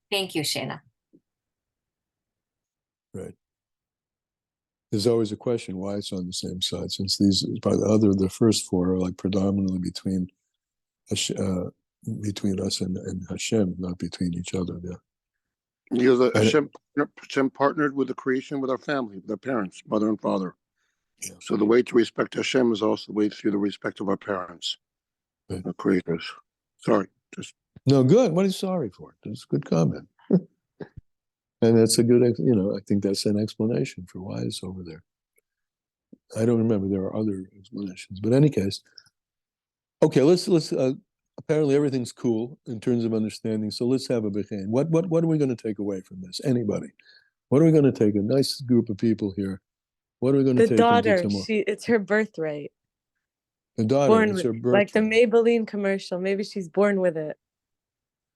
Thank you, Shayna. Right. There's always a question why it's on the same side, since the first four are like predominantly between us and Hashem, not between each other. Yeah. Because Hashem partnered with the creation with our family, with our parents, mother and father. Yeah. So the way to respect Hashem is also the way through the respect of our parents, right. Our creators. Sorry, just no good. What are you sorry for? That's a good comment, and that's a good. I think that's an explanation for why it's over there. I don't remember. There are other explanations, but in any case, okay. Let's. Apparently everything's cool in terms of understanding. So let's have a bechein. What are we going to take away from this? Anybody? What are we going to take? A nice group of people here. What are we going to take? The daughter, tomorrow? it's her birthright. The daughter, it's her birthright. Like the Maybelline commercial. Maybe she's born with it.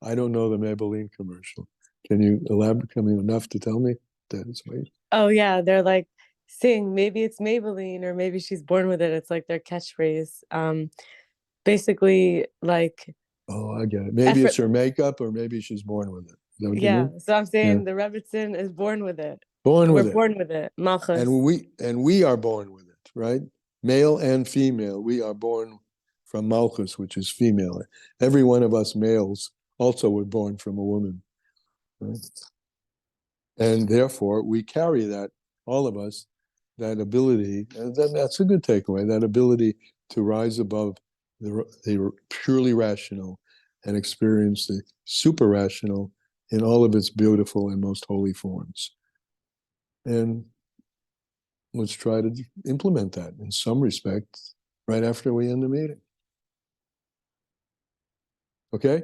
I don't know the Maybelline commercial. Can you elaborate enough to tell me that it's right? Oh yeah, they're like saying maybe it's Maybelline or maybe she's born with it. It's like their catchphrase. Basically, like, oh, I get it. Maybe it's her makeup, or maybe she's born with it. Is that what you mean? So I'm saying the Rebbitzin is born with it. Born with it. We're born with it. Malchus. And we are born with it, right? Male and female. We are born from Malchus, which is female. Every one of us males also were born from a woman, right? And therefore, we carry that, all of us, that ability. And that's a good takeaway. That ability to rise above the purely rational and experience the super rational in all of its beautiful and most holy forms. And let's try to implement that in some respect right after we end the meeting. Okay?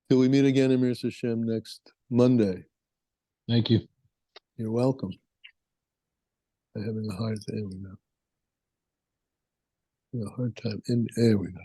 Till we meet again, Emir Hashem, next Monday. Thank you. You're welcome. I'm having a hard time. There we go. A hard time. There we go.